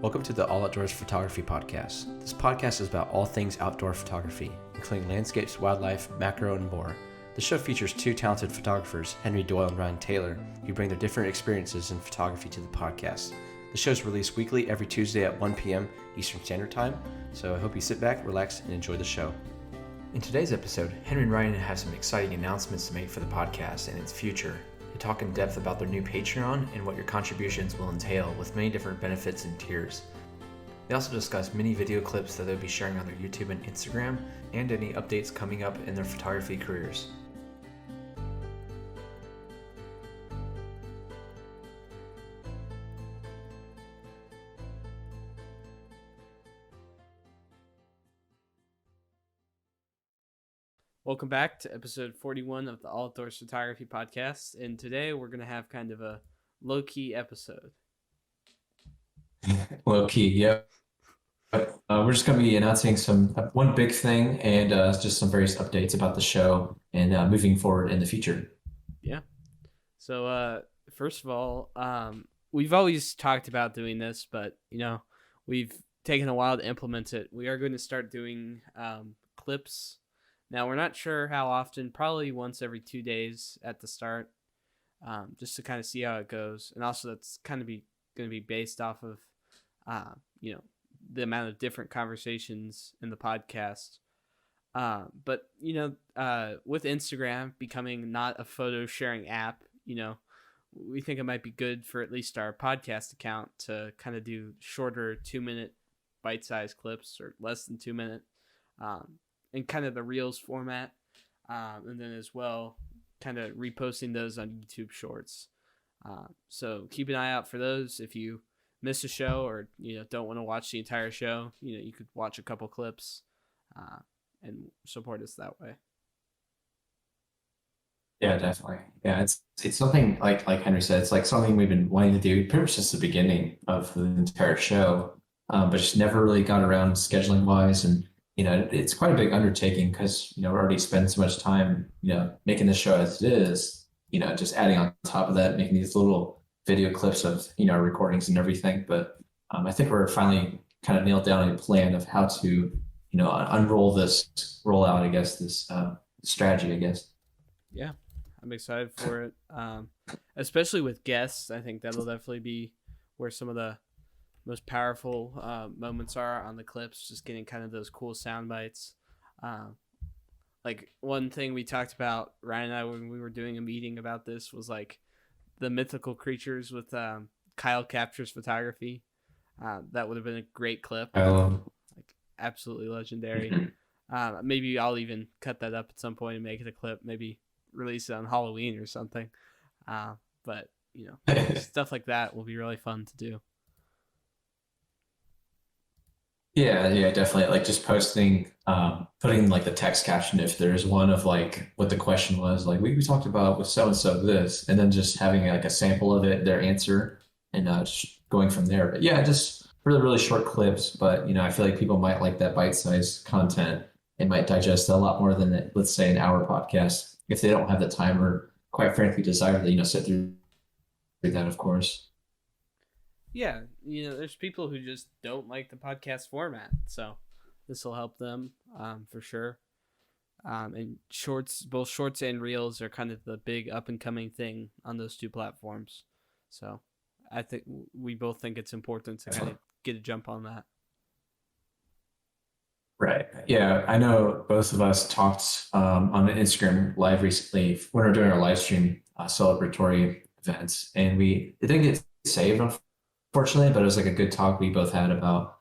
Welcome to the All Outdoors Photography Podcast. This podcast is about all things outdoor photography, including landscapes, wildlife, macro, and more. The show features two talented photographers, Henry Doyle and Ryan Taylor, who bring their different experiences in photography to the podcast. The show is released weekly every Tuesday at 1 p.m. Eastern Standard Time, so I hope you sit back, relax, and enjoy the show. In today's episode, Henry and Ryan have some exciting announcements to make for the podcast and its future. They talk in depth about their new Patreon and what your contributions will entail, with many different benefits and tiers. They also discuss many video clips that they'll be sharing on their YouTube and Instagram, and any updates coming up in their photography careers. Welcome back to episode 41 of the All Outdoors Photography Podcast, and today we're going to have kind of a low-key episode. Low-key, yep. We're just going to be announcing one big thing and just some various updates about the show and moving forward in the future. Yeah. So first of all, we've always talked about doing this, but we've taken a while to implement it. We are going to start doing clips. Now, we're not sure how often, probably once every 2 days at the start, just to kind of see how it goes. And also that's kind of going to be based off of, the amount of different conversations in the podcast. But with Instagram becoming not a photo sharing app, we think it might be good for at least our podcast account to kind of do shorter 2-minute bite-sized clips or less than 2 minute, in kind of the Reels format, and then as well kind of reposting those on YouTube Shorts. So keep an eye out for those. If you miss a show or don't want to watch the entire show, you could watch a couple clips and support us that way. Yeah, definitely. Yeah, it's something like Henry said, it's like something we've been wanting to do pretty much since the beginning of the entire show, but just never really got around scheduling wise. And it's quite a big undertaking because, we already spend so much time, making the show as it is, just adding on top of that, making these little video clips of, recordings and everything. But I think we're finally kind of nailed down a plan of how to, roll out, I guess, this strategy, I guess. Yeah, I'm excited for it. Especially with guests. I think that'll definitely be where some of the most powerful moments are on the clips, just getting kind of those cool sound bites. Like one thing we talked about, Ryan and I, when we were doing a meeting about this, was like the mythical creatures with Kyle Captures Photography. That would have been a great clip. Like absolutely legendary. Maybe I'll even cut that up at some point and make it a clip, maybe release it on Halloween or something. But stuff like that will be really fun to do. Yeah, definitely. Like just posting, putting like the text caption if there's one of like what the question was, like we talked about with so and so this, and then just having like a sample of it, their answer, and just going from there. But yeah, just really, really short clips. But I feel like people might like that bite-sized content and might digest a lot more than let's say an hour podcast if they don't have the time or quite frankly desire to sit through that, of course. Yeah, there's people who just don't like the podcast format, so this will help them for sure. And both shorts and reels are kind of the big up and coming thing on those two platforms. So I think we both think it's important to kind of get a jump on that. Right. Yeah, I know both of us talked on an Instagram live recently when we were doing our live stream celebratory events, and it didn't get saved, unfortunately, but it was like a good talk we both had about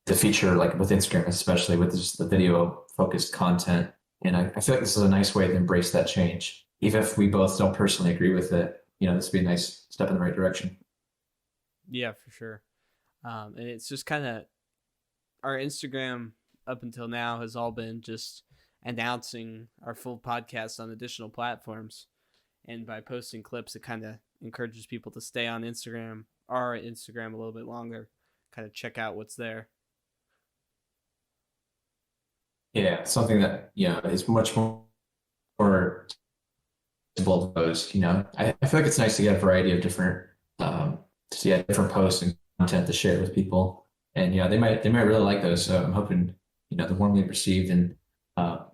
the feature, like with Instagram, especially with just the video focused content. And I feel like this is a nice way to embrace that change. Even if we both don't personally agree with it, this would be a nice step in the right direction. Yeah, for sure. And it's just kind of our Instagram up until now has all been just announcing our full podcast on additional platforms. And by posting clips, it kind of encourages people to stay on Instagram or Instagram a little bit longer, kind of check out what's there. Yeah, something that is much more visible to post. I feel like it's nice to get a variety of different different posts and content to share with people. And yeah, they might really like those. So I'm hoping, they're warmly received, and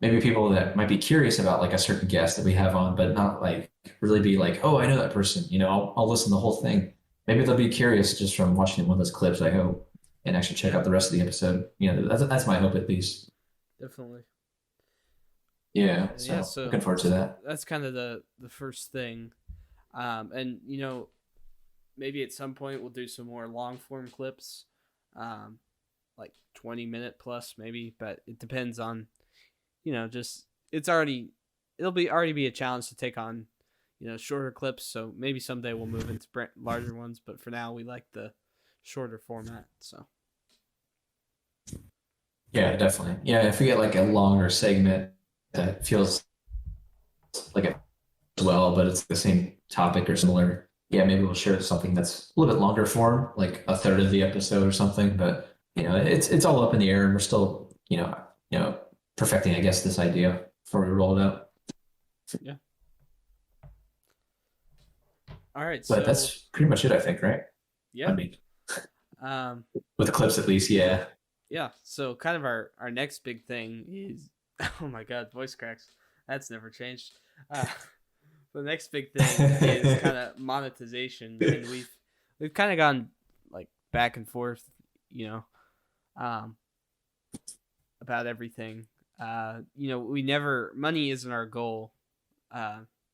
maybe people that might be curious about like a certain guest that we have on, but not like really be like, oh, I know that person. I'll listen to the whole thing. Maybe they'll be curious just from watching one of those clips, I hope, and actually check out the rest of the episode. That's my hope at least. Definitely. Yeah. So, looking forward to that. That's kind of the first thing. And maybe at some point we'll do some more long form clips, like 20-minute plus maybe, but it depends on, just it'll already be a challenge to take on, shorter clips. So maybe someday we'll move into larger ones, but for now we like the shorter format. So. Yeah, definitely. Yeah, if we get like a longer segment that feels like it as well, but it's the same topic or similar. Yeah, maybe we'll share something that's a little bit longer form, like a third of the episode or something. But it's all up in the air, and we're still perfecting, I guess, this idea before we roll it out. Yeah. All right. But that's pretty much it, I think, right? Yeah. I mean, with the clips at least, yeah. Yeah. So kind of our next big thing is, oh my God, voice cracks. That's never changed. The next big thing is kind of monetization, and we've kind of gone like back and forth, about everything. Money isn't our goal.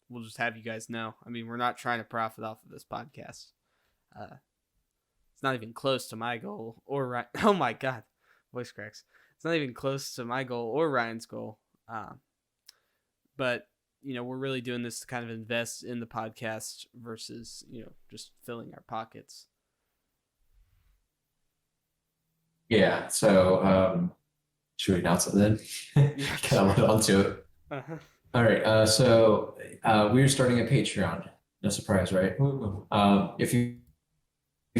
We'll just have you guys know. I mean, we're not trying to profit off of this podcast. It's not even close to my goal or oh my God, voice cracks. It's not even close to my goal or Ryan's goal. But we're really doing this to kind of invest in the podcast versus, just filling our pockets. Yeah. So, should we announce it then? Kind of went on to it. Uh-huh. All right. So, we're starting a Patreon. No surprise, right? If you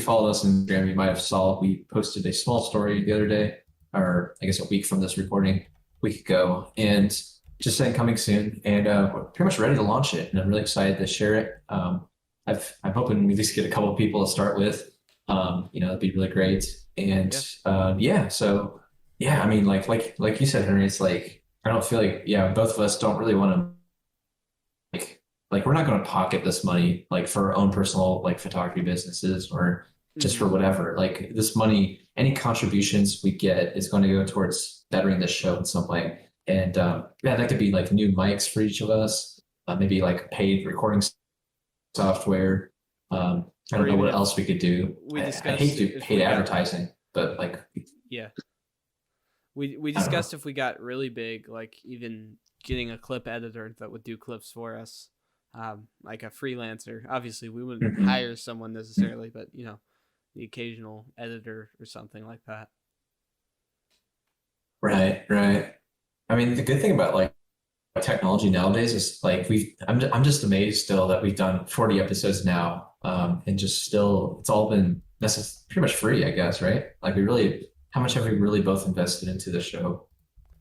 followed us on Instagram, you might have saw we posted a small story the other day, or I guess a week from this recording, a week ago, and just saying coming soon, and we're pretty much ready to launch it, and I'm really excited to share it. I'm hoping we at least get a couple of people to start with. That'd be really great. And so I mean, like you said, Henry, it's like I don't feel like both of us don't really want to like we're not going to pocket this money like for our own personal like photography businesses or just for whatever. Like this money, any contributions we get is going to go towards bettering this show in some way. And that could be like new mics for each of us, maybe like paid recording software. I don't know what else we could do. I hate to do paid advertising, but like we discussed if we got really big, like even getting a clip editor that would do clips for us, like a freelancer. Obviously, we wouldn't hire someone necessarily, but the occasional editor or something like that. Right. I mean, the good thing about like technology nowadays is like I'm just amazed still that we've done 40 episodes now, and just still it's all been pretty much free, I guess, right? Like how much have we really both invested into the show?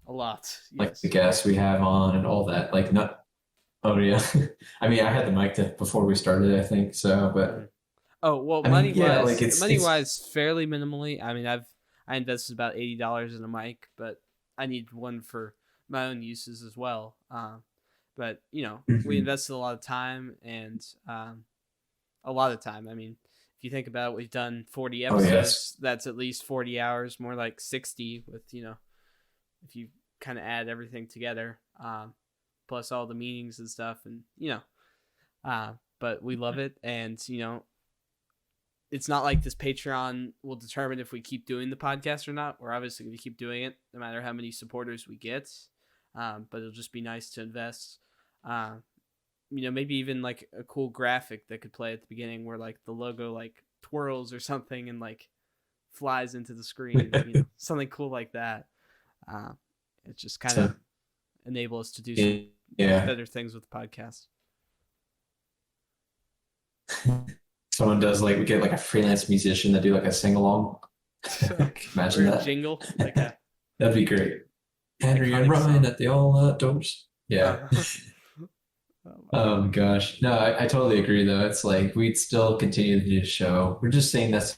A lot. Yes. Like the guests we have on and all that. Like not. Oh yeah. I mean, I had the mic before we started, I think. So, but. Oh well, money-wise, fairly minimally. I mean, I invested about $80 in a mic, but I need one for my own uses as well. But we invested a lot of time and a lot of time. I mean, if you think about it, we've done 40 episodes. That's at least 40 hours, more like 60 with if you kind of add everything together, plus all the meetings and stuff, and but we love it, and it's not like this Patreon will determine if we keep doing the podcast or not. We're obviously going to keep doing it no matter how many supporters we get. But it'll just be nice to invest. Maybe even like a cool graphic that could play at the beginning where like the logo like twirls or something and like flies into the screen. Something cool like that. It just kind of enable us to do some better things with the podcast. Someone does we get like a freelance musician that do like a sing along. Imagine that jingle. That'd be great. Henry and Ryan at the all outdoors. Yeah. Oh my gosh. No, I totally agree though. It's like we'd still continue to do the show. We're just saying that's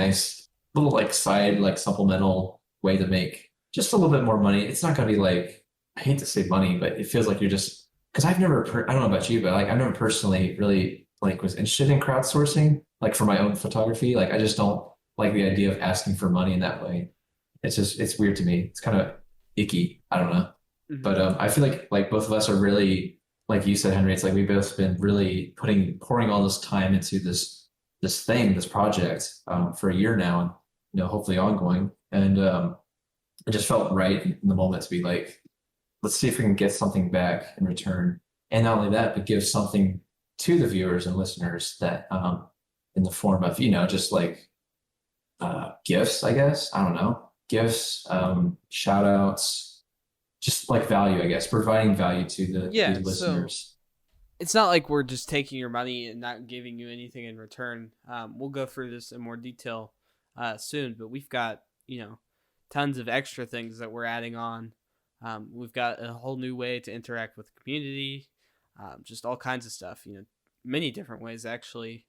nice little like side like supplemental way to make just a little bit more money. It's not gonna be like, I hate to say money, but it feels like you're just, because I don't know about you, but like I've never personally really like was interested in crowdsourcing like for my own photography. Like I just don't like the idea of asking for money in that way. It's weird to me. It's kind of icky. I don't know. Mhm. But I feel like both of us are really, like you said, Henry, it's like we've both been really pouring all this time into this project for a year now, and hopefully ongoing. And it just felt right in the moment to be like, let's see if we can get something back in return. And not only that, but give something to the viewers and listeners that in the form of, just like gifts, I guess. I don't know. Gifts, shout outs, just like value, I guess, providing value to the listeners. It's not like we're just taking your money and not giving you anything in return. We'll go through this in more detail soon, but we've got, tons of extra things that we're adding on. We've got a whole new way to interact with the community, just all kinds of stuff, many different ways, actually.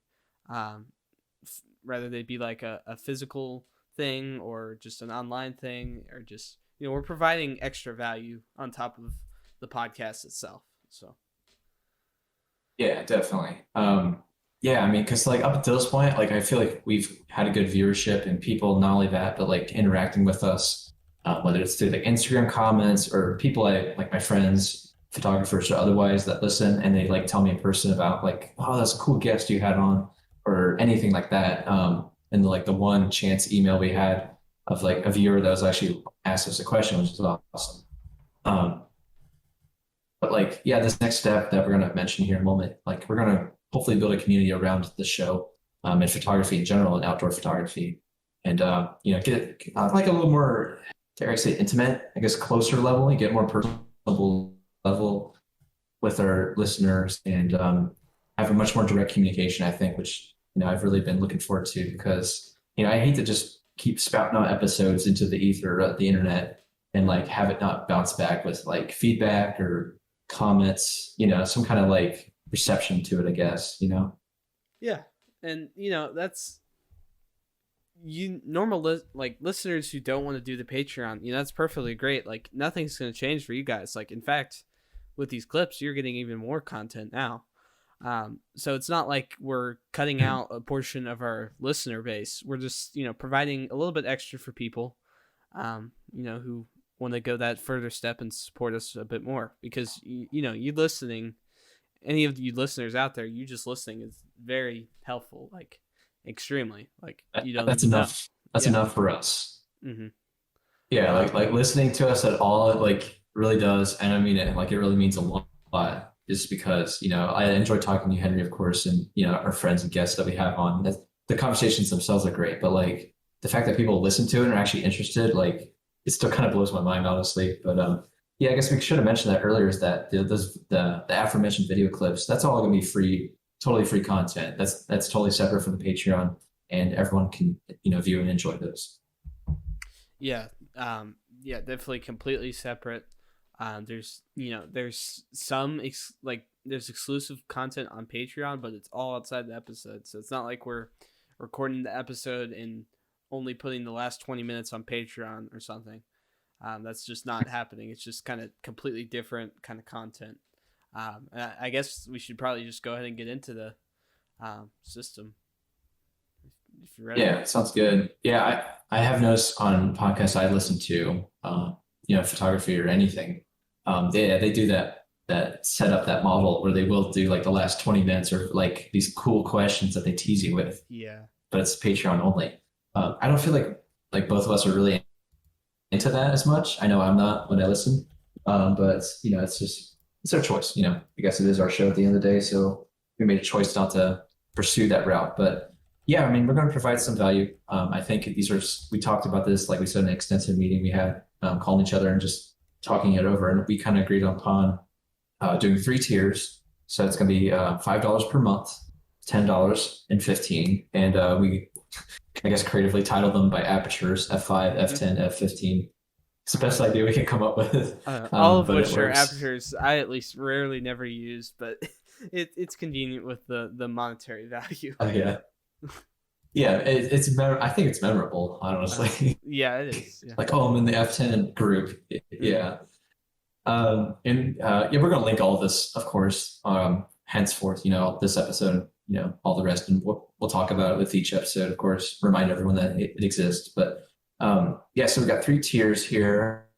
Rather they be like a physical thing or just an online thing, or just, we're providing extra value on top of the podcast itself. So. Yeah, definitely. Yeah, I mean, because like up until this point, like I feel like we've had a good viewership and people, not only that, but like interacting with us, whether it's through like Instagram comments or people like my friends, photographers or otherwise that listen and they like tell me in person about like, oh, that's a cool guest you had on or anything like that. And like the one chance email we had of like a viewer that was actually asked us a question, which was awesome. But like, yeah, this next step that we're going to mention here in a moment, like we're going to hopefully build a community around the show and photography in general and outdoor photography. And, get like a little more, dare I say, intimate, I guess, closer level and get more personable level with our listeners and have a much more direct communication, I think, which, I've really been looking forward to because, I hate to just keep spouting out episodes into the ether, the internet, and like have it not bounce back with like feedback or comments, some kind of like reception to it, I guess, Yeah. And, that's like listeners who don't want to do the Patreon, that's perfectly great. Like nothing's going to change for you guys. Like, in fact, with these clips, you're getting even more content now. So it's not like we're cutting out a portion of our listener base. We're just, providing a little bit extra for people, who want to go that further step and support us a bit more, because you listening, any of you listeners out there, you just listening is very helpful, like extremely. Like you don't. That's enough. That's enough for us. Mm-hmm. Yeah, like listening to us at all, it like really does, and I mean it. Like it really means a lot. Just because I enjoy talking to you, Henry, of course, and our friends and guests that we have on. The conversations themselves are great, but like the fact that people listen to it and are actually interested, like it still kind of blows my mind, honestly. But yeah, I guess we should have mentioned that earlier. Is that the aforementioned video clips? That's all going to be free, totally free content. That's totally separate from the Patreon, and everyone can view and enjoy those. Yeah, definitely completely separate. There's some there's exclusive content on Patreon, but it's all outside the episode. So it's not like we're recording the episode and only putting the last 20 minutes on Patreon or something. That's just not happening. It's just kind of completely different kind of content. And I guess we should probably just go ahead and get into the system. If you're ready. Yeah, sounds good. Yeah, I have noticed on podcasts I listen to, photography or anything, they do that set up that model where they will do like the last 20 minutes or like these cool questions that they tease you with. Yeah. But it's Patreon only. I don't feel like both of us are really into that as much. I know I'm not when I listen, but it's our choice. I guess it is our show at the end of the day, so we made a choice not to pursue that route. But yeah, I mean, we're going to provide some value. I think we talked about this, like we said, in an extensive meeting we had, calling each other and just talking it over, and we kind of agreed upon doing 3 tiers. So it's going to be $5 per month, $10, and $15. And we, I guess, creatively titled them by apertures: F5, F10, F15. It's the best idea we can come up with. All of which are apertures I at least rarely never use, but it's convenient with the monetary value. Yeah. Yeah, I think it's memorable, honestly. Yeah, it is. Yeah. Like, oh, I'm in the F10 group. Mhm. Yeah. And yeah, we're gonna link all of this, of course, henceforth, this episode, all the rest, and we'll talk about it with each episode, of course, remind everyone that it exists. But yeah, so we've got 3 tiers here.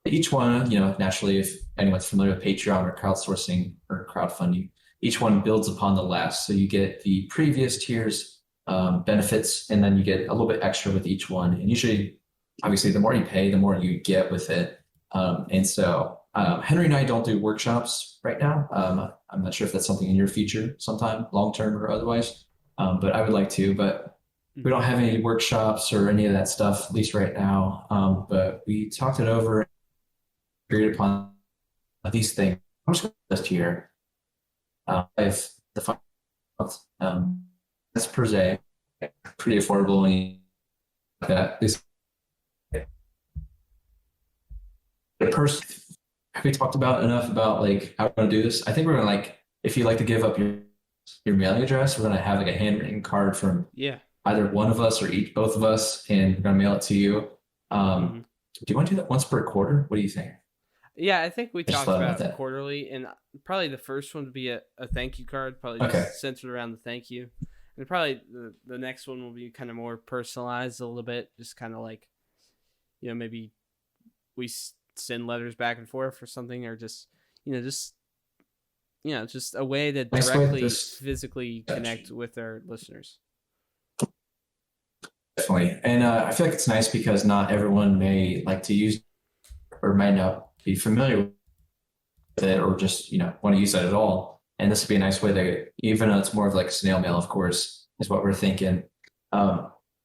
Each one, naturally, if anyone's familiar with Patreon or crowdsourcing or crowdfunding, each one builds upon the last. So you get the previous tiers benefits, and then you get a little bit extra with each one. And usually, obviously, the more you pay, the more you get with it. And so Henry and I don't do workshops right now. I'm not sure if that's something in your future sometime, long term or otherwise. But I would like to. But we don't have any workshops or any of that stuff, at least right now. But we talked it over, agreed upon these things. I'm just going to list here. I've the that's per se pretty affordable and that. This the person have we talked about enough about like how we're going to do this? I think we're going to like if you'd like to give up your mailing address, we're going to have like a handwritten card from Yeah. either one of us or both of us, and we're going to mail it to you. Mhm. Do you want to do that once per quarter? What do you think? Yeah, I think we I just talked thought about about that. quarterly, and probably the first one would be a thank you card, probably Okay. just centered around the thank you. And probably the next one will be kind of more personalized a little bit, just kind of like, maybe we send letters back and forth or something, or just, just a way to Nice way directly this physically connect with our listeners. definitely. And I feel like it's nice because not everyone may like to use or might not be familiar with it or just, want to use that at all. And this would be a nice way to, even though it's more of like a snail mail, of course, is what we're thinking.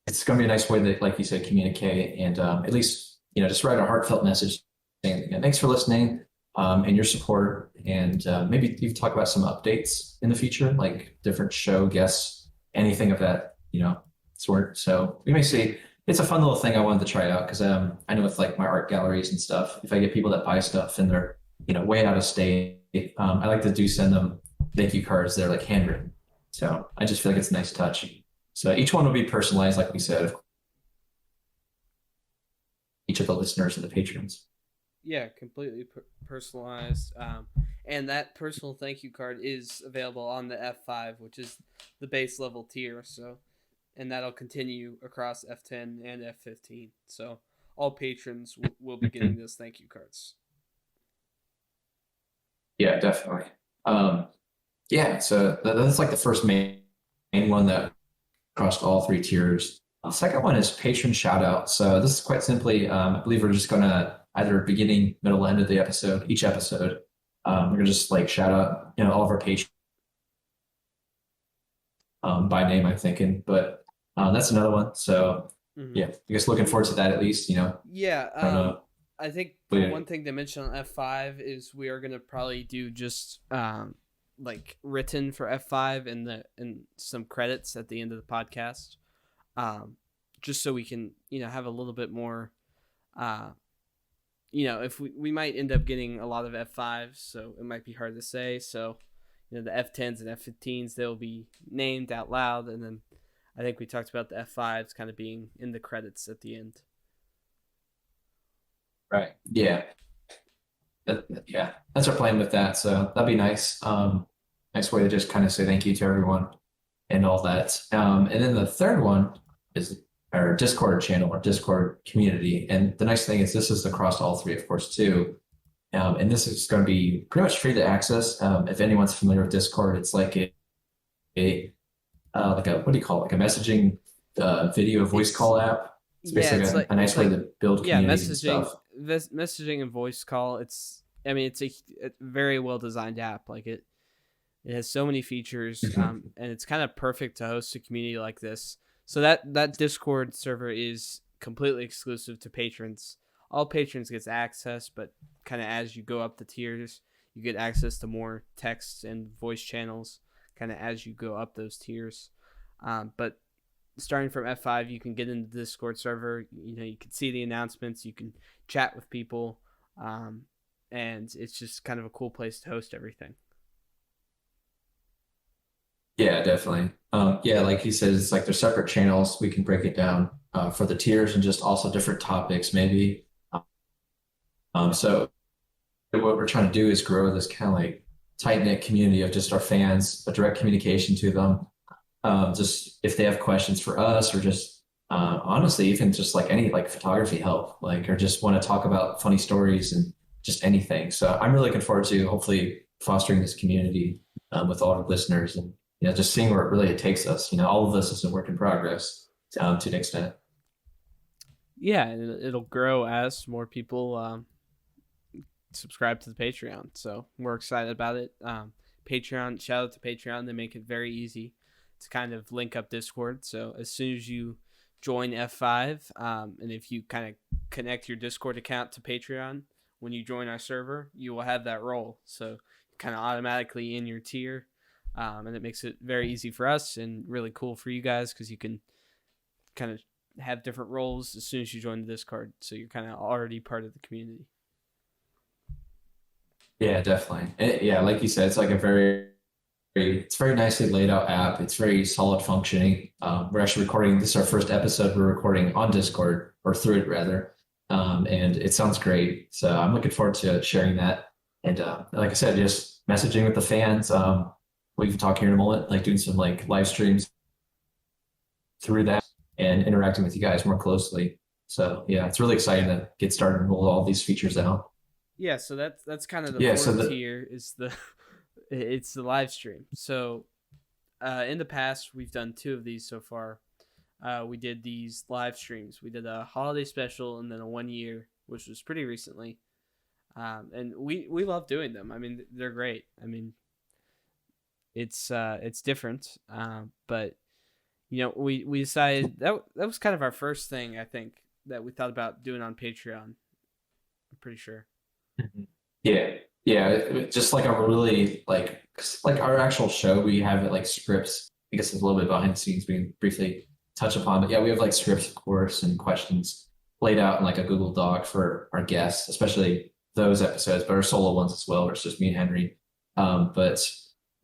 It's going to be a nice way to, like you said, communicate and at least, just write a heartfelt message saying, thanks for listening and your support. And maybe you talk about some updates in the future, like different show guests, anything of that, sort. So we may see. It's a fun little thing I wanted to try out because I know with like my art galleries and stuff, if I get people that buy stuff and they're way out of state, I like to send them thank you cards. They're like handwritten, so I just feel like it's a nice touch. So each one will be personalized, like we said, each of the listeners and the patrons. Yeah, completely personalized. And that personal thank you card is available on the F5, which is the base level tier. So, and that'll continue across F10 and F15. So all patrons will be getting those thank you cards. Yeah, definitely. Yeah, so that's like the first main one that crossed all 3 tiers. The second one is patron shout out. So this is quite simply, I believe we're just going to either beginning, middle, end of the episode, each episode, we're going to just like shout out, all of our patrons by name, I'm thinking, but that's another one. So yeah, I guess looking forward to that at least, Yeah. I think one thing to mention on F5 is we are going to probably do just like written for F5 and some credits at the end of the podcast, just so we can have a little bit more. If we might end up getting a lot of F5s, so it might be hard to say. So the F10s and F15s, they'll be named out loud, and then I think we talked about the F5s kind of being in the credits at the end. Right. Yeah. Yeah. That's our plan with that. So that'd be nice. Nice way to just kind of say thank you to everyone and all that. And then the third one is our Discord channel or Discord community. And the nice thing is this is across all 3, of course, too. And this is going to be pretty much free to access. If anyone's familiar with Discord, it's like like a, what do you call it? Like a messaging video voice call app. It's basically a nice way to build communities and stuff. Messaging and voice call. It's a very well designed app. Like it has so many features, and it's kind of perfect to host a community like this. So that Discord server is completely exclusive to patrons. All patrons gets access, but kind of as you go up the tiers, you get access to more text and voice channels kind of as you go up those tiers. But starting from F5, you can get into the Discord server. You can see the announcements. You can chat with people. And it's just kind of a cool place to host everything. Yeah, definitely. Yeah, like he says, it's like there's separate channels. We can break it down for the tiers and just also different topics, maybe. So what we're trying to do is grow this kind of like tight knit community of just our fans, a direct communication to them. Just if they have questions for us, or just honestly, even just like any like photography help, like or just want to talk about funny stories and just anything. So I'm really looking forward to hopefully fostering this community with all our listeners, and just seeing where it takes us. All of this is a work in progress to an extent. Yeah, and it'll grow as more people subscribe to the Patreon. So we're excited about it. Patreon, shout out to Patreon. They make it very easy to kind of link up Discord. So as soon as you join F5, and if you kind of connect your Discord account to Patreon, when you join our server, you will have that role. So kind of automatically in your tier. And it makes it very easy for us and really cool for you guys because you can kind of have different roles as soon as you join the Discord. So you're kind of already part of the community. Yeah, definitely. Yeah, like you said, it's like it's very nicely laid out app. It's very solid functioning. We're actually recording, this is our first episode we're recording on Discord, or through it rather. And it sounds great. So I'm looking forward to sharing that. And like I said, just messaging with the fans. We can talk here in a moment, like doing some like live streams through that and interacting with you guys more closely. So yeah, it's really exciting to get started and roll all these features out. Yeah, so that's kind of the Yeah, fourth tier is it's the live stream. So in the past we've done 2 of these so far. We did these live streams. We did a holiday special and then a 1 year, which was pretty recently. And we love doing them. I mean, they're great. I mean, it's different. But we decided that was kind of our first thing, I think, that we thought about doing on Patreon. I'm pretty sure. Yeah, yeah. Just like a really like our actual show, we have it like scripts. I guess it's a little bit behind the scenes we can briefly touch upon, but yeah, we have like scripts, of course, and questions laid out in like a Google Doc for our guests, especially those episodes, but our solo ones as well, where it's just me and Henry. But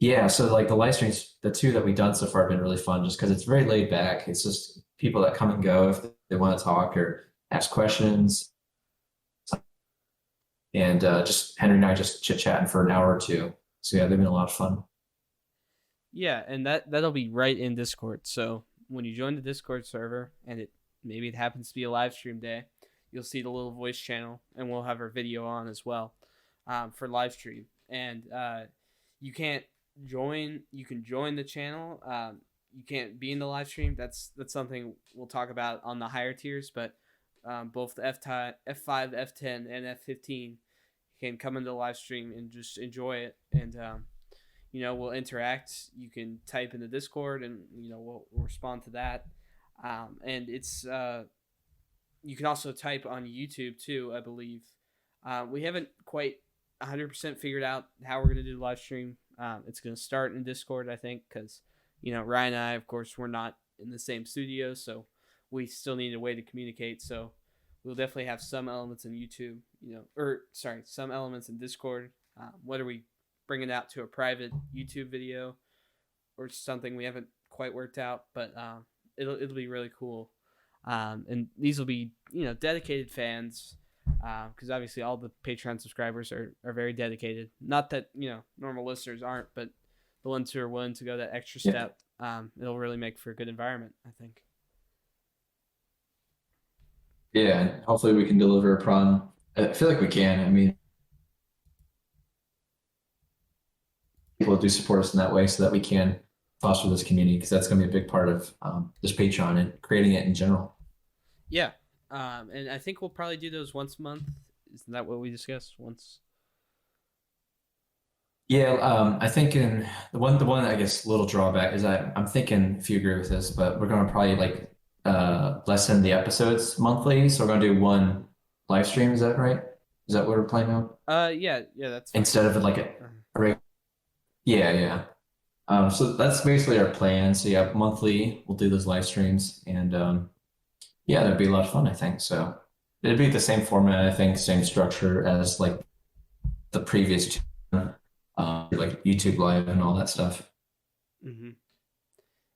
yeah, so like the live streams, the 2 that we've done so far have been really fun, just because it's very laid back. It's just people that come and go if they want to talk or ask questions. And just Henry and I just chit chatting for an hour or 2. So yeah, they've been a lot of fun. Yeah, and that'll be right in Discord. So when you join the Discord server, and maybe it happens to be a live stream day, you'll see the little voice channel, and we'll have our video on as well for live stream. And you can't join. You can join the channel. You can't be in the live stream. That's something we'll talk about on the higher tiers, but. Both the F5, F10, and F15 can come into the live stream and just enjoy it. And, we'll interact. You can type in the Discord and, we'll respond to that. And it's, you can also type on YouTube too, I believe. We haven't quite 100% figured out how we're going to do the live stream. It's going to start in Discord, I think, because, Ryan and I, of course, we're not in the same studio, so we still need a way to communicate. So we'll definitely have some elements in YouTube, some elements in Discord. Whether we bring it out to a private YouTube video or something we haven't quite worked out, but it'll be really cool. And these will be, dedicated fans, because obviously all the Patreon subscribers are very dedicated. Not that, normal listeners aren't, but the ones who are willing to go that extra step, it'll really make for a good environment, I think. Yeah, and hopefully we can deliver upon. I feel like we can. I mean, people do support us in that way so that we can foster this community, because that's going to be a big part of this Patreon and creating it in general. Yeah, and I think we'll probably do those once a month. Isn't that what we discussed once? Yeah, I think in the one I guess little drawback is I'm thinking, if you agree with this, but we're going to probably like lessen the episodes monthly, so we're going to do 1 live stream. Is that right? Is that what we're planning on? Yeah, that's fine. Instead of like yeah. So that's basically our plan. So yeah, monthly we'll do those live streams, and yeah, that'd be a lot of fun, I think. So it'd be the same format, I think, same structure as like the previous 2, like YouTube Live and all that stuff. Mm-hmm.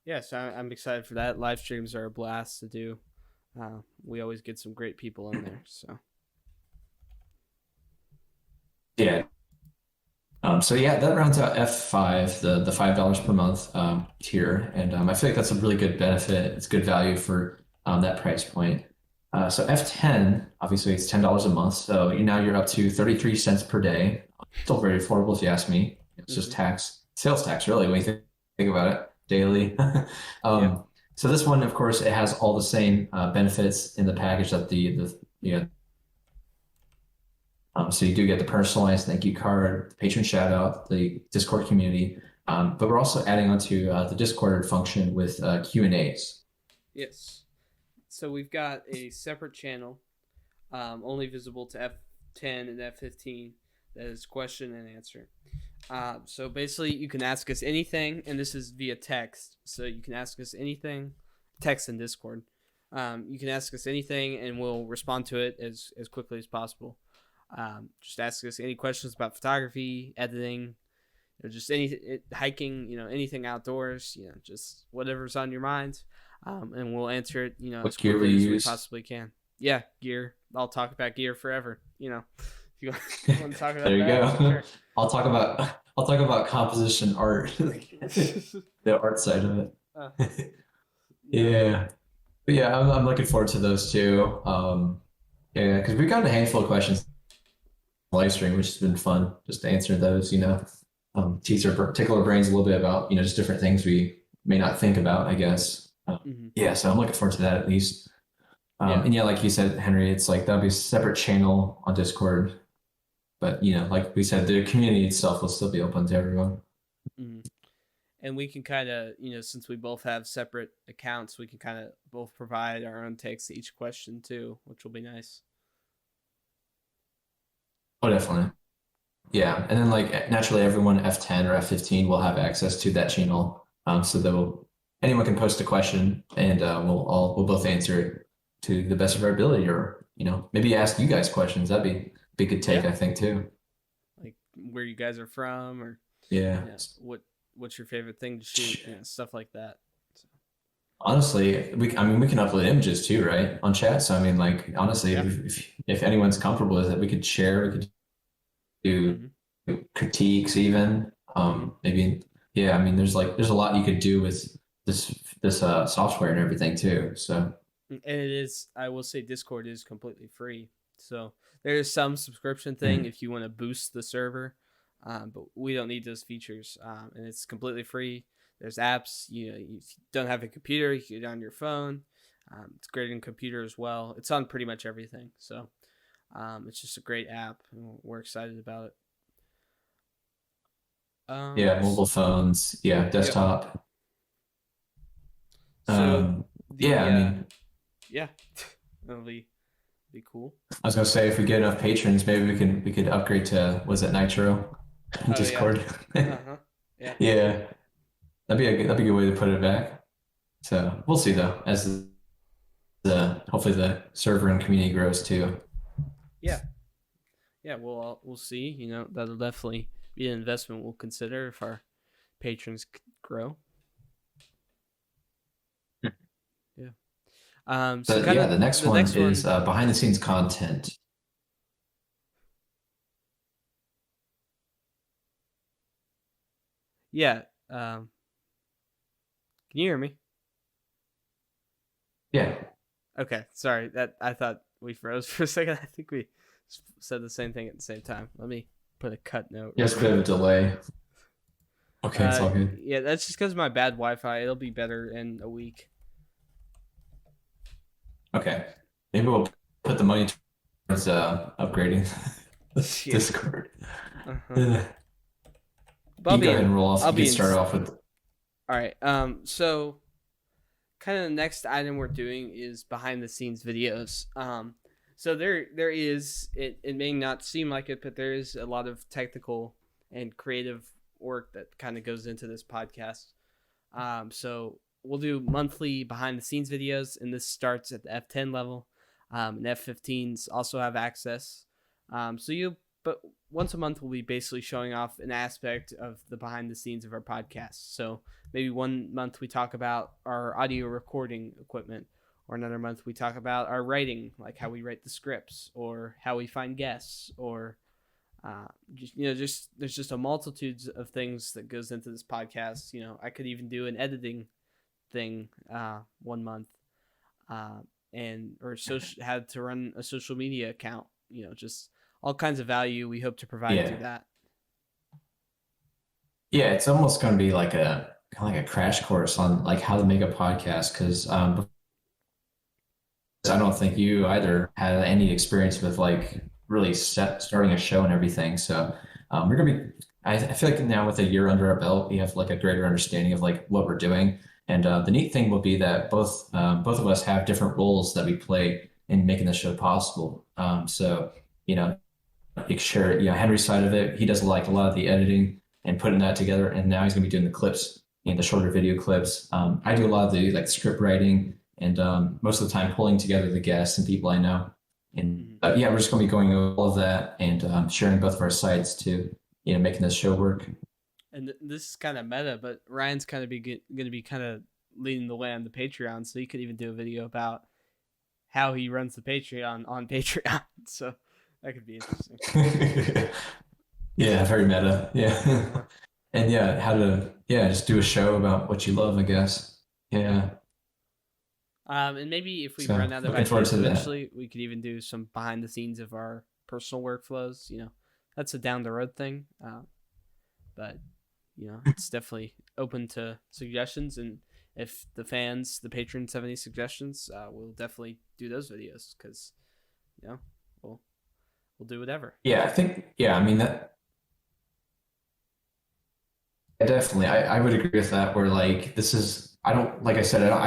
Yeah, so I'm excited for that. Live streams are a blast to do. We always get some great people in there. So Yeah. So yeah, that rounds out F5, the $5 per month tier, and I feel like that's a really good benefit. It's good value for that price point. So F10, obviously, it's $10 a month. So now you're up to 33 cents per day. Still very affordable if you ask me. It's just sales tax, really, when you think about it, daily. yeah, So this one, of course, it has all the same benefits in the package that the you know, so you do get the personalized thank you card, the patron shout out, the Discord community, but we're also adding onto the Discord function with Q&As. yes. So we've got a separate channel, only visible to F10 and F15. That is question and answer. So basically, you can ask us anything, and this is via text. So you can ask us anything, text and Discord. You can ask us anything, and we'll respond to it as quickly as possible. Just ask us any questions about photography, editing, just hiking, anything outdoors, just whatever's on your mind, and we'll answer it, What as gear we quickly as we use? possibly can. Yeah, gear. I'll talk about gear forever. If you want to talk about There you that, go. sure. I'll talk about composition art, the art side of it. Uh, Yeah. But yeah, I'm looking forward to those too. Yeah, because we've gotten a handful of questions on the live stream, which has been fun just to answer those, tease our tickle our brains a little bit about, just different things we may not think about, I guess. Yeah, so I'm looking forward to that at least. Yeah. And yeah, like you said, Henry, it's like that'll be a separate channel on Discord. But, like we said, the community itself will still be open to everyone. Mhm. And we can kind of, since we both have separate accounts, we can kind of both provide our own takes to each question too, which will be nice. Oh, definitely. Yeah, and then like naturally, everyone F10 or F15 will have access to that channel. So anyone can post a question, and we'll both answer it to the best of our ability, or maybe ask you guys questions. That'd be a good take, Yeah. I think, too. Like where you guys are from, or Yeah. what's your favorite thing to shoot, stuff like that. So. Honestly, we can upload images too, right, on chat. So I mean, like honestly, Yeah. if anyone's comfortable with it, we could share. We could do critiques even. Maybe yeah. I mean, there's a lot you could do with this software and everything too. So And it is, I will say, Discord is completely free. So there is some subscription thing if you want to boost the server, but we don't need those features. And it's completely free. There's apps. You don't have a computer, you can get it on your phone. It's great on computer as well. It's on pretty much everything. So it's just a great app, and we're excited about it. yeah, mobile phones, yeah, desktop. So yeah, I mean, yeah, that'll be cool. I was gonna say if we get enough patrons, maybe we could upgrade to was it Nitro Discord? Yeah. Yeah. Yeah, that'd be a good way to put it back. So we'll see though, as the hopefully the server and community grows too. Yeah. We'll see. That'll definitely be an investment we'll consider if our patrons grow. Yeah. So the next one is behind the scenes content. Yeah. Can you hear me? Yeah. Okay. Sorry. That I thought we froze for a second. I think we said the same thing at the same time. Let me put a cut note. Just a bit of a delay. Okay, it's all good. Yeah, that's just because of my bad Wi-Fi. It'll be better in a week. Okay. Maybe we'll put the money towards upgrading Discord. But you go ahead and roll off. I'll You can start off with. All right. So kind of the next item we're doing is behind the scenes videos. So there is it may not seem like it, but there is a lot of technical and creative work that kind of goes into this podcast. So we'll do monthly behind the scenes videos, and this starts at the F10 level. And F15s also have access. So you'll but once a month we'll be basically showing off an aspect of the behind the scenes of our podcast. So maybe one month we talk about our audio recording equipment, or another month we talk about our writing, like how we write the scripts or how we find guests, or just there's just a multitude of things that goes into this podcast. I could even do an editing thing one month, had to run a social media account. Just all kinds of value we hope to provide through that. Yeah, it's almost going to be like a kind of like a crash course on like how to make a podcast, because I don't think you either had any experience with like really starting a show and everything. So we're gonna be. I feel like now with a year under our belt, we have like a greater understanding of like what we're doing. And the neat thing will be that both of us have different roles that we play in making the show possible. So make sure Henry's side of it, he does like a lot of the editing and putting that together, and now he's gonna be doing the clips and the shorter video clips. I do a lot of the like script writing, and most of the time pulling together the guests and people I know. And we're just going to be going over all of that and sharing both of our sites to, making this show work. And this is kind of meta, but Ryan's kind of going to be kind of leading the way on the Patreon, so he could even do a video about how he runs the Patreon on Patreon. So that could be interesting. Yeah, very meta. Yeah. And how to just do a show about what you love, I guess. Yeah. And maybe if we run out of ideas eventually, we could even do some behind the scenes of our personal workflows. That's a down the road thing. But it's definitely open to suggestions. And if the patrons have any suggestions, we'll definitely do those videos, because, we'll do whatever. Yeah, I think, I mean, that definitely, I would agree with that, where like, I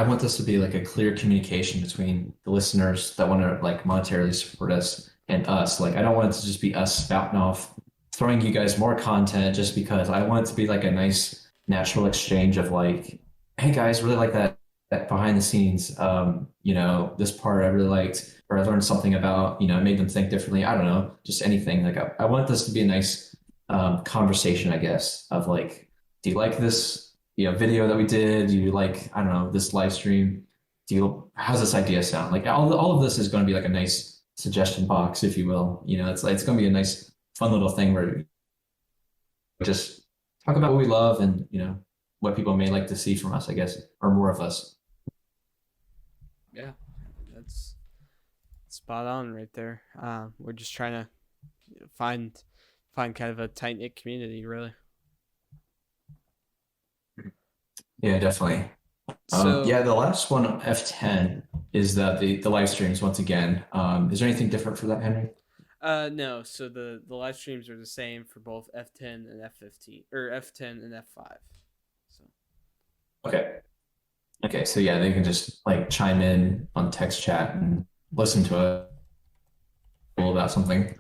want this to be like a clear communication between the listeners that want to like monetarily support us and us. Like, I don't want it to just be us spouting off, throwing you guys more content just because. I want it to be like a nice natural exchange of like, hey guys, really like that behind the scenes, this part I really liked, or I learned something about, it made them think differently. I don't know, just anything. Like I want this to be a nice conversation, I guess, of like, do you like this video that we did? Do you like, I don't know, this live stream? How's this idea sound? Like all of this is going to be like a nice suggestion box, if you will. It's going to be a nice, fun little thing where we just talk about what we love and, what people may like to see from us, I guess, or more of us. Yeah, that's spot on right there. We're just trying to find kind of a tight-knit community, really. Yeah, definitely. So the last one, F10, is that the live streams once again. Is there anything different for that, Henry? No. So the live streams are the same for both F10 and F15, or F10 and F5. So. Okay. So they can just like chime in on text chat and listen to it about something.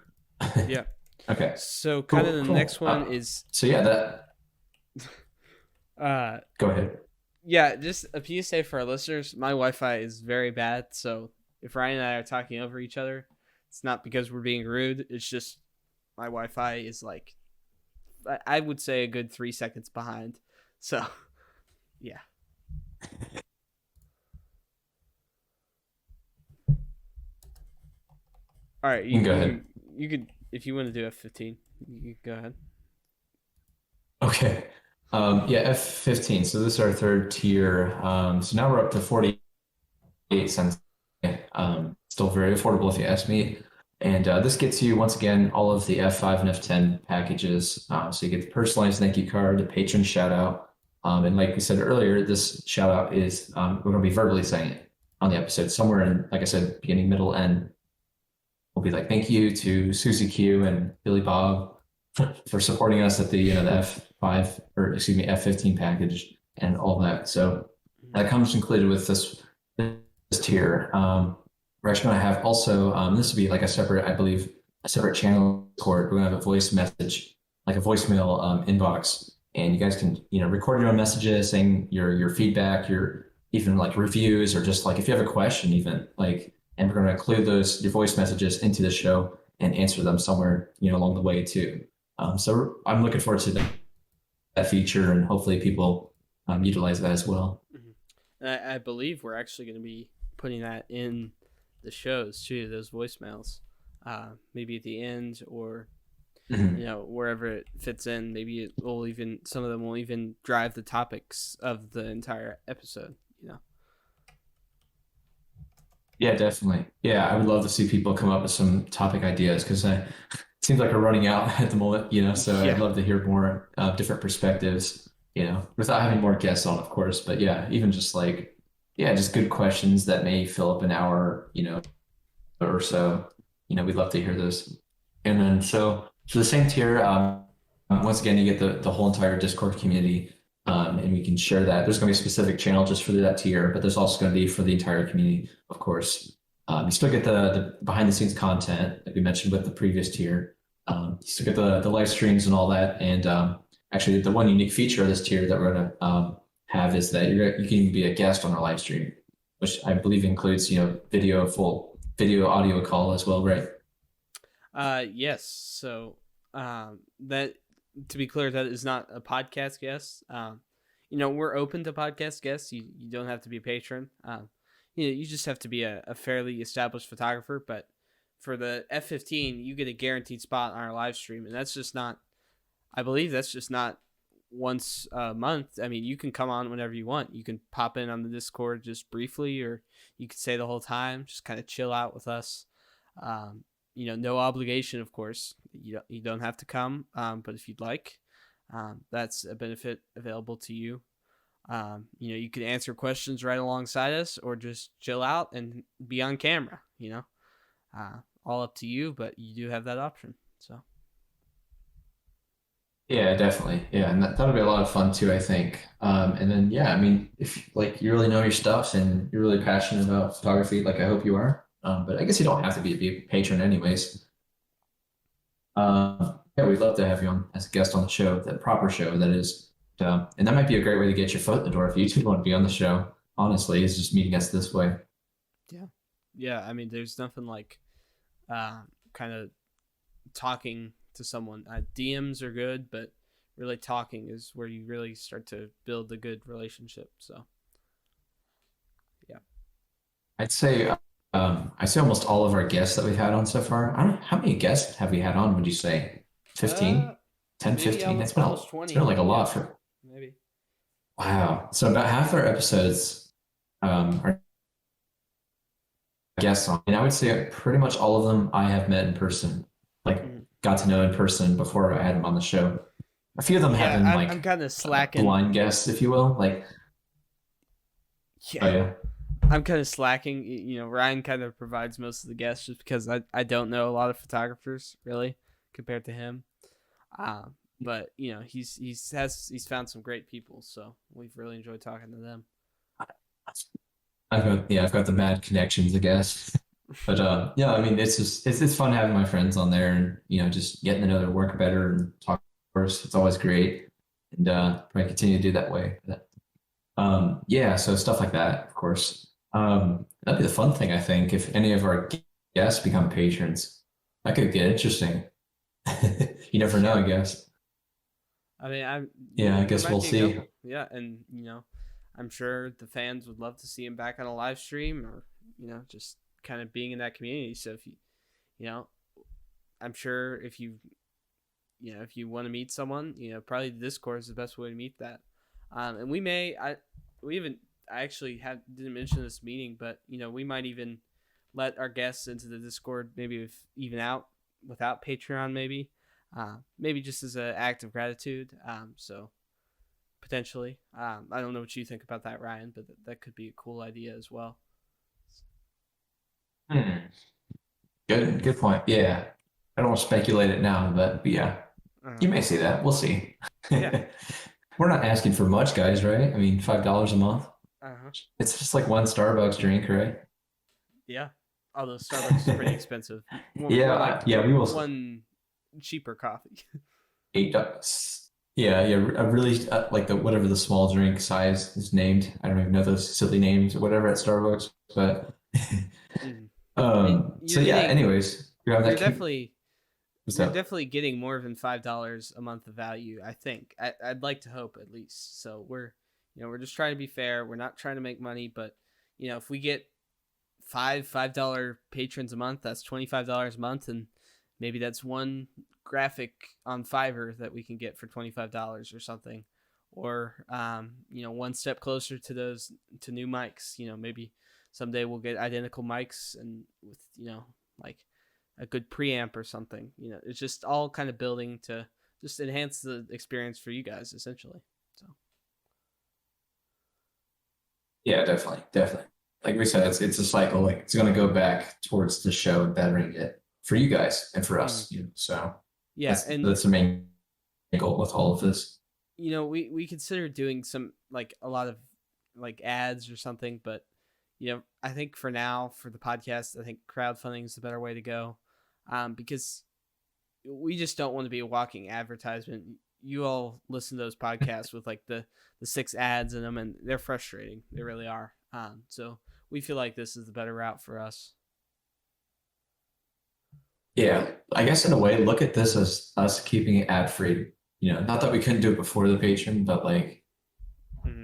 Yeah. Okay. So kind of the next one is. So that. Go ahead. Yeah, just a PSA for our listeners. My Wi-Fi is very bad, so if Ryan and I are talking over each other, it's not because we're being rude. It's just my Wi-Fi is like, I would say, a good 3 seconds behind. So, yeah. All right, you go ahead. You could, if you want to do F15, you go ahead. Okay. F15. So this is our third tier. So now we're up to 48 cents. Still very affordable if you ask me. And this gets you, once again, all of the F5 and F10 packages. So you get the personalized thank you card, the patron shout out. And like we said earlier, this shout out is, we're going to be verbally saying it on the episode somewhere in, like I said, beginning, middle, end. We'll be like, thank you to Susie Q and Billy Bob for supporting us at the F15 package and all that. So that comes included with this tier. We're actually going to have also, this will be like a separate channel Discord. We're going to have a voice message, like a voicemail inbox, and you guys can, record your own messages saying your feedback, your even like reviews, or just like if you have a question even, like, and we're going to include your voice messages into the show. and answer them somewhere, along the way too. So I'm looking forward to that feature, and hopefully people utilize that as well. Mm-hmm. I believe we're actually going to be putting that in the shows too, those voicemails, maybe at the end or wherever it fits in. Maybe it will even, some of them will even drive the topics of the entire episode. Yeah, definitely. Yeah, I would love to see people come up with some topic ideas, because it seems like we're running out at the moment, so Yeah. I'd love to hear more different perspectives, without having more guests on, of course. But yeah, even just just good questions that may fill up an hour, or so. We'd love to hear those. And then so for the same tier, once again, you get the whole entire Discord community, and we can share that. There's going to be a specific channel just for that tier, but there's also going to be for the entire community, of course. You still get the behind the scenes content that we mentioned with the previous tier. You still get the live streams and all that. And actually, the one unique feature of this tier that we're going to have is that you can even be a guest on our live stream, which I believe includes full video audio call as well, right? Yes. So that, to be clear, that is not a podcast guest. We're open to podcast guests. You don't have to be a patron. You just have to be a fairly established photographer. But for the F15, you get a guaranteed spot on our live stream, and that's just not. I believe that's just not once a month. I mean, you can come on whenever you want. You can pop in on the Discord just briefly, or you could stay the whole time. Just kind of chill out with us. No obligation, of course. You don't have to come, but if you'd like, that's a benefit available to you. You can answer questions right alongside us, or just chill out and be on camera. All up to you, but you do have that option. So. Yeah, definitely. Yeah, and that'll be a lot of fun too, I think. And then I mean, if you really know your stuff and you're really passionate about photography, I hope you are. But I guess you don't have to be a patron anyways. We'd love to have you on as a guest on the show, the proper show, that is. And that might be a great way to get your foot in the door if you do want to be on the show. Honestly, is just meeting us this way. Yeah. Yeah. I mean, there's nothing like kind of talking to someone. DMs are good, but really talking is where you really start to build a good relationship. So, yeah. I'd say almost all of our guests that we've had on so far. I don't know, how many guests have we had on, would you say? 15? 10, 15? It's been almost 20. It's been a lot for... Maybe. Wow. So about half our episodes are guests on. And I would say pretty much all of them I have met in person. Got to know in person before I had them on the show. A few of them have been I'm kind of slacking. Blind guests, if you will. Yeah. Oh, yeah. I'm kind of slacking. Ryan kind of provides most of the guests just because I don't know a lot of photographers really compared to him. But he's found some great people, so we've really enjoyed talking to them. I've got the mad connections, I guess. But I mean, it's fun having my friends on there, and just getting to know their work better and talk. First, it's always great, and probably continue to do that way. So stuff like that, of course. That'd be the fun thing, I think, if any of our guests become patrons. That could get interesting. You never know, I guess. I mean, I guess we'll see. Yeah, and I'm sure the fans would love to see him back on a live stream, or just kind of being in that community. So if I'm sure if you want to meet someone, probably Discord is the best way to meet that. And I actually didn't mention this meeting, but we might even let our guests into the Discord, maybe without Patreon, maybe just as an act of gratitude. So potentially, I don't know what you think about that, Ryan, but that could be a cool idea as well. Good point. Yeah, I don't want to speculate it now, but yeah, you may see that. We'll see. Yeah. We're not asking for much, guys, right? I mean, $5 a month. It's just like one Starbucks drink, right? Yeah. Although Starbucks is pretty expensive. We will. One cheaper coffee. $8. Yeah. A really whatever the small drink size is named. I don't even know those silly names or whatever at Starbucks, but. Anyways, grab you're that. definitely What's you're up? definitely getting more than $5 a month of value. I think. I'd like to hope at least. So we're just trying to be fair. We're not trying to make money, but if we get $5 patrons a month, that's $25 a month, and maybe that's one graphic on Fiverr that we can get for $25 or something, or one step closer to new mics. Maybe someday we'll get identical mics and with like a good preamp or something. It's just all kind of building to just enhance the experience for you guys essentially. So Yeah, definitely. Like we said, it's a cycle. Like it's going to go back towards the show and bettering it for you guys and for us. So yeah, and that's the main goal with all of this. we consider doing some like a lot of like ads or something, but I think for now for the podcast, I think crowdfunding is the better way to go, because we just don't want to be a walking advertisement. You all listen to those podcasts with like the 6 ads in them, and they're frustrating. They really are. So we feel like this is the better route for us. Yeah, I guess in a way, look at this as us keeping it ad free. Not that we couldn't do it before the Patreon, but like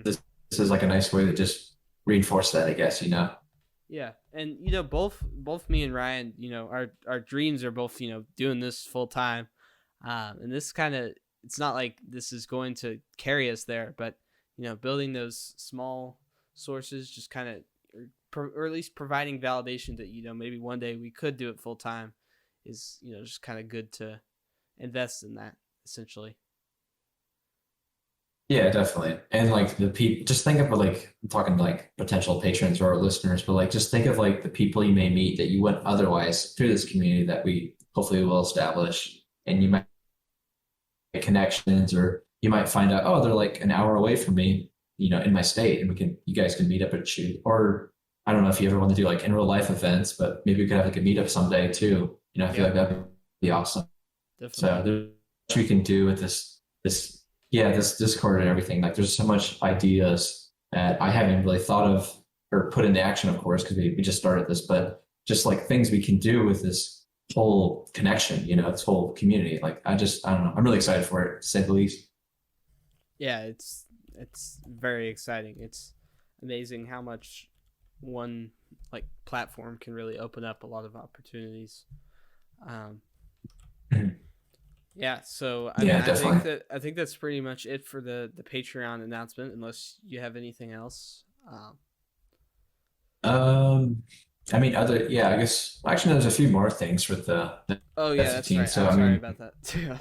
this is like a nice way to just reinforce that, I guess. Yeah, and both me and Ryan, our dreams are both doing this full time, and this kind of, it's not like this is going to carry us there, but building those small sources just kind of, or at least providing validation that maybe one day we could do it full time is just kind of good to invest in that essentially. Yeah, definitely. And like the people, just think of like I'm talking like potential patrons or listeners, but like just think of like the people you may meet that you wouldn't otherwise through this community that we hopefully will establish, and you might make connections, or you might find out, oh, they're like an hour away from me, in my state, and you guys can meet up and shoot. Or I don't know if you ever want to do like in real life events, but maybe we could have like a meetup someday too. I feel like that'd be awesome. Definitely. So there's much we can do with this Discord and everything. Like there's so much ideas that I haven't really thought of or put into action, of course, because we just started this, but just like things we can do with this whole connection, this whole community. Like I don't know. I'm really excited for it, to say the least. Yeah, it's very exciting. It's amazing how much one like platform can really open up a lot of opportunities. Yeah, so I think that's pretty much it for the Patreon announcement, unless you have anything else. I mean, I guess actually there's a few more things with the oh yeah, that's right. So I'm sorry about that too.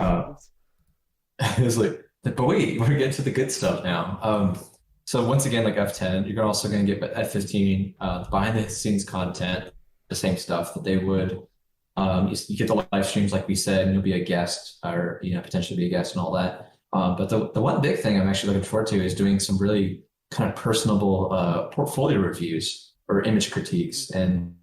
It was like, but wait, we're getting to the good stuff now. So once again, like F10, you're also going to get F15 behind the scenes content, the same stuff that they would. You get the live streams, like we said, and you'll be a guest, or potentially be a guest and all that. But the one big thing I'm actually looking forward to is doing some really kind of personable portfolio reviews or image critiques, and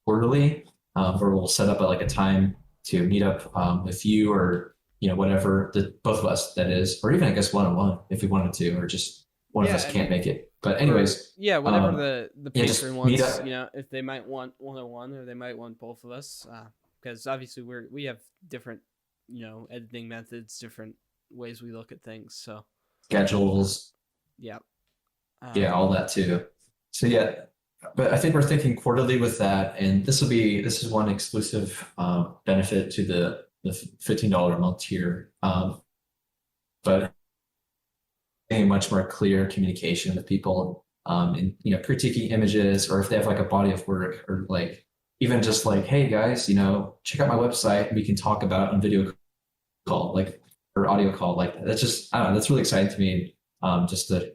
quarterly, where we'll set up a time to meet up with you, or whatever, both of us, that is, or even I guess one-on-one if we wanted to, or just one of us can't make it. But anyways, whatever the patron wants, if they might want one-on-one, or they might want both of us, because obviously we have different editing methods, different ways we look at things, so schedules, all that too. So yeah, but I think we're thinking quarterly with that, and this is one exclusive benefit to the $15 a month tier, but a much more clear communication with people, and critiquing images, or if they have like a body of work, or like even just like, hey guys, check out my website, we can talk about it on video call, like, or audio call. Like that's just, I don't know, that's really exciting to me, just to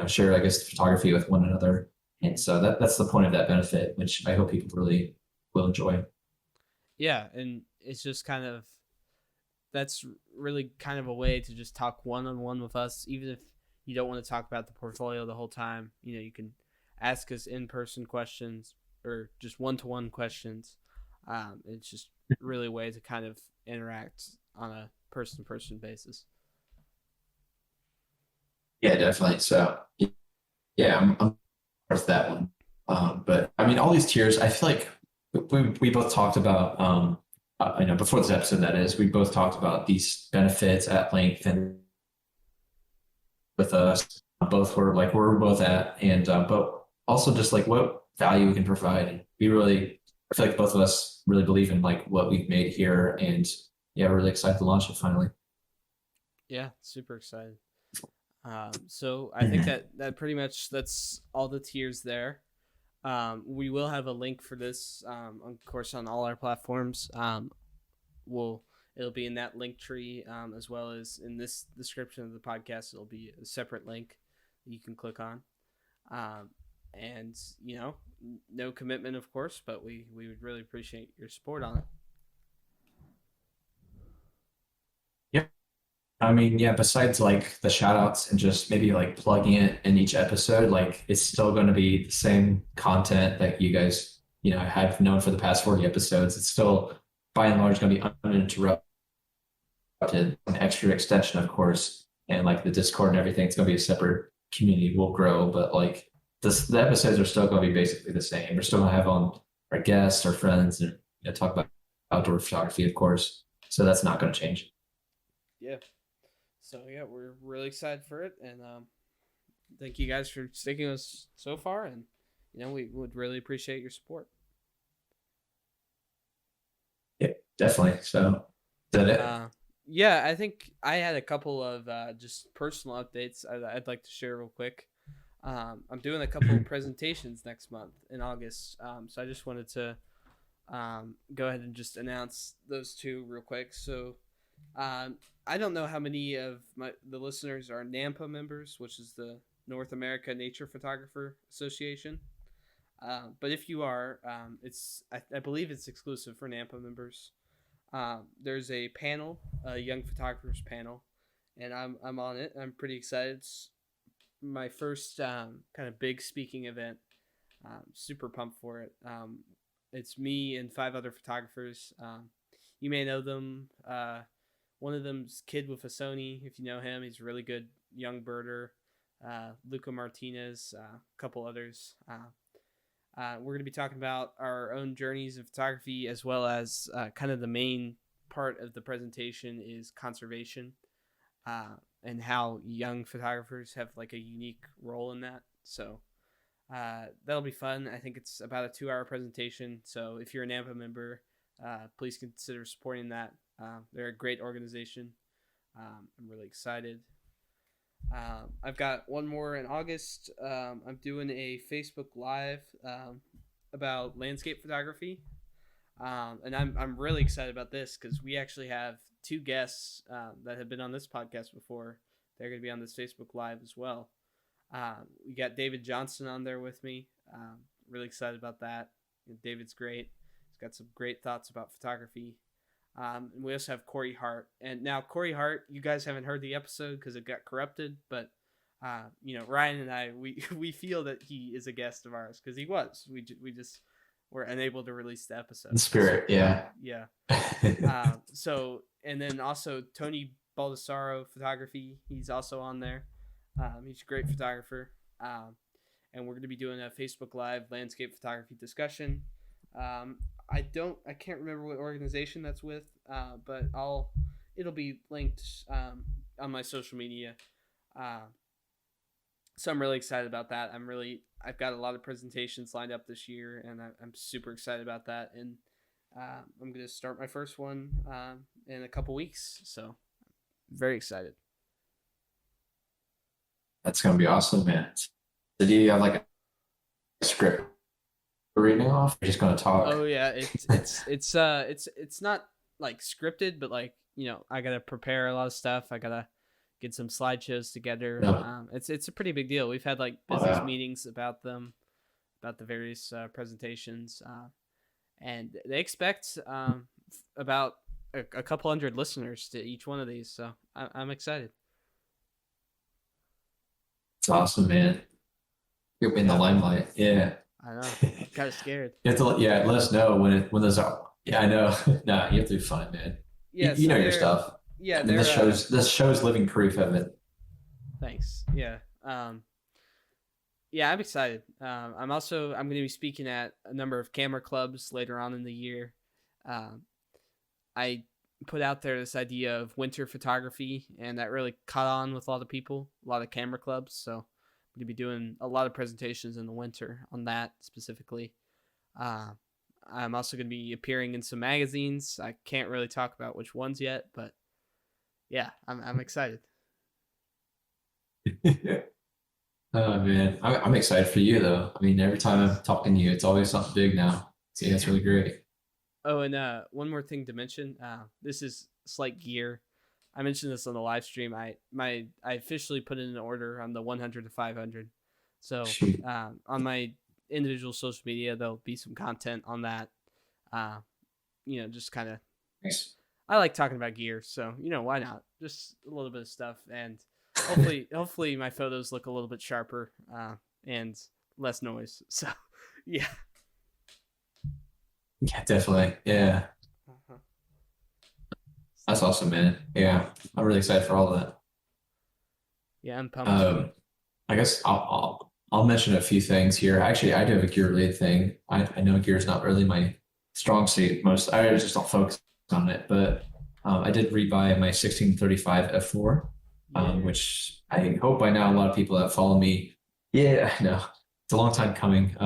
share, I guess, the photography with one another. And so that's the point of that benefit, which I hope people really will enjoy. Yeah, and it's just that's really kind of a way to just talk one-on-one with us, even if you don't want to talk about the portfolio the whole time. You can ask us in-person questions, or just one-to-one questions. It's just really a way to kind of interact on a person-to-person basis. Yeah, definitely. So yeah, I'm with that one. But I mean, all these tiers, I feel like we both talked about before this episode, that is, we both talked about these benefits at length and with us. Both were like where we're both at, and but also just like what value we can provide. And I feel like both of us really believe in like what we've made here, and yeah, we're really excited to launch it finally. Yeah, super excited. So I think that pretty much that's all the tiers there. We will have a link for this, of course, on all our platforms. It'll be in that link tree, as well as in this description of the podcast. It'll be a separate link that you can click on. And no commitment, of course, but we would really appreciate your support on it. I mean, yeah, besides like the shout outs and just maybe like plugging it in each episode, like it's still going to be the same content that you guys, have known for the past 40 episodes. It's still by and large going to be uninterrupted, an extra extension, of course, and like the Discord and everything. It's going to be a separate community. Will grow, but like the episodes are still going to be basically the same. We're still going to have on our guests, our friends, and talk about outdoor photography, of course. So that's not going to change. Yeah. So yeah, we're really excited for it, and thank you guys for sticking with us so far, and we would really appreciate your support. Yeah, definitely. So is that it? Yeah, I think I had a couple of just personal updates I'd like to share real quick. I'm doing a couple of presentations next month in August, so I just wanted to go ahead and just announce those two real quick. So I don't know how many of the listeners are NAMPA members, which is the North America Nature Photographer Association. But if you are, I believe it's exclusive for NAMPA members. There's a panel, a young photographers panel, and I'm on it. I'm pretty excited. It's my first kind of big speaking event. Super pumped for it. It's me and 5 other photographers. You may know them. One of them's Kid with a Sony, if you know him. He's a really good young birder. Luca Martinez, a couple others. We're going to be talking about our own journeys in photography, as well as kind of the main part of the presentation is conservation, and how young photographers have like a unique role in that. So that'll be fun. I think it's about a 2-hour presentation. So if you're a NAMPA member, please consider supporting that. They're a great organization. I'm really excited. I've got one more in August. I'm doing a Facebook Live about landscape photography, and I'm really excited about this because we actually have 2 guests that have been on this podcast before. They're going to be on this Facebook Live as well. We got David Johnson on there with me. Really excited about that. David's great. He's got some great thoughts about photography. And we also have Corey Hart. And now Corey Hart, you guys haven't heard the episode because it got corrupted, but Ryan and I, we feel that he is a guest of ours because he was. We just were unable to release the episode. In spirit, yeah. Yeah. So, and then also Tony Baldessaro Photography. He's also on there. He's a great photographer. And we're going to be doing a Facebook Live landscape photography discussion. I can't remember what organization that's with, but it'll be linked on my social media. So I'm really excited about that. I've got a lot of presentations lined up this year, and I'm super excited about that. And I'm going to start my first one in a couple weeks. So very excited. That's going to be awesome, man. So do you have like a script reading off? You're just going to talk? Oh yeah, it's not like scripted, but like I gotta prepare a lot of stuff. I gotta get some slideshows together. Yeah. It's a pretty big deal. We've had like business meetings about them, about the various presentations, and they expect about a couple hundred listeners to each one of these. So I'm excited. It's awesome, man. You'll be in the limelight. Yeah. I know. I'm kind of scared. You have to, let us know when those are. Yeah, I know. Nah, you have to be fun, man. Yeah, you know your stuff. Yeah, and this show's living proof of it. Thanks. Yeah. Yeah, I'm excited. I'm going to be speaking at a number of camera clubs later on in the year. Um, I put out there this idea of winter photography, and that really caught on with a lot of people, a lot of camera clubs. So I'm going to be doing a lot of presentations in the winter on that specifically. Uh, I'm also going to be appearing in some magazines. I can't really talk about which ones yet, but yeah, I'm excited. Oh man, I'm excited for you though. I mean, every time I'm talking to you, it's always something big now. So yeah, it's really great. Oh, and one more thing to mention. This is slight gear. I mentioned this on the live stream. I officially put in an order on the 100 to 500. So Shoot. on my individual social media, there'll be some content on that. Just kind of. Nice. I like talking about gear, so why not? Just a little bit of stuff, and hopefully my photos look a little bit sharper and less noise. So yeah. Yeah, definitely. Yeah, Uh-huh. that's awesome, man. Yeah, I'm really excited for all of that. Yeah, I'm pumped. I guess I'll mention a few things here. Actually, I do have a gear related thing. I know gear is not really my strong suit. I just don't focus on it. But I did rebuy my 1635 f4, which I hope by now a lot of people that follow me. Yeah, I know it's a long time coming.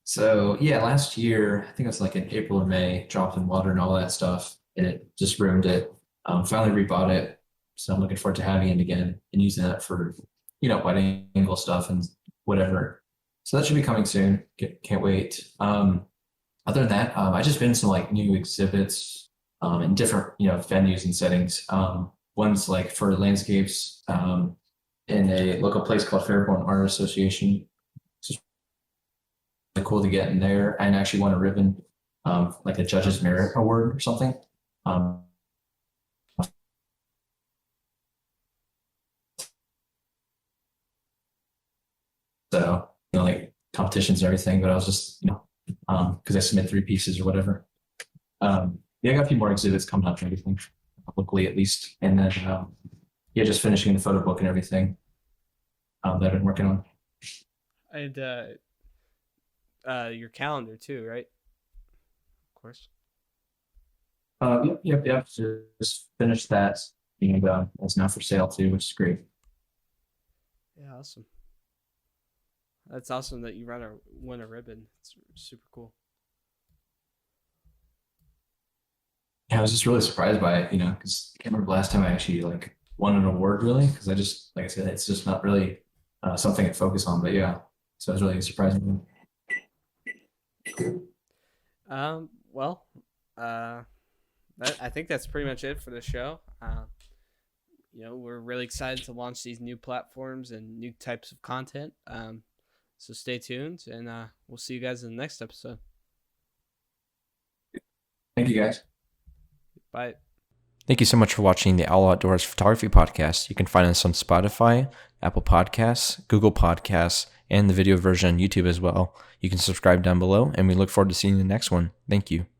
So yeah, last year I think it was like in April or May, dropped in water and all that stuff, and it just ruined it. Finally rebought it, so I'm looking forward to having it again and using that for wide angle stuff and whatever. So that should be coming soon. Can't wait. Other than that, I just been to some like new exhibits in different venues and settings. One's like for landscapes in a local place called Fairborn Art Association. It's really cool to get in there and actually won a ribbon, like a Judge's Merit Award or something. So like competitions and everything, but I was just because I submit 3 pieces or whatever. Yeah, I got a few more exhibits coming up and everything, locally at least, and then yeah, just finishing the photo book and everything that I've been working on. And your calendar too, right? Of course. Yep. Just finished that, and it's now for sale too, which is great. Yeah, awesome. That's awesome that you win a ribbon. It's super cool. Yeah, I was just really surprised by it, because I can't remember the last time I actually like won an award really, because I just, like I said, it's just not really something I focus on, but yeah, so it was really surprising. Well, I think that's pretty much it for the show. We're really excited to launch these new platforms and new types of content. So stay tuned, and we'll see you guys in the next episode. Thank you guys. Bye. Thank you so much for watching the All Outdoors Photography Podcast. You can find us on Spotify, Apple Podcasts, Google Podcasts, and the video version on YouTube as well. You can subscribe down below, and we look forward to seeing you in the next one. Thank you.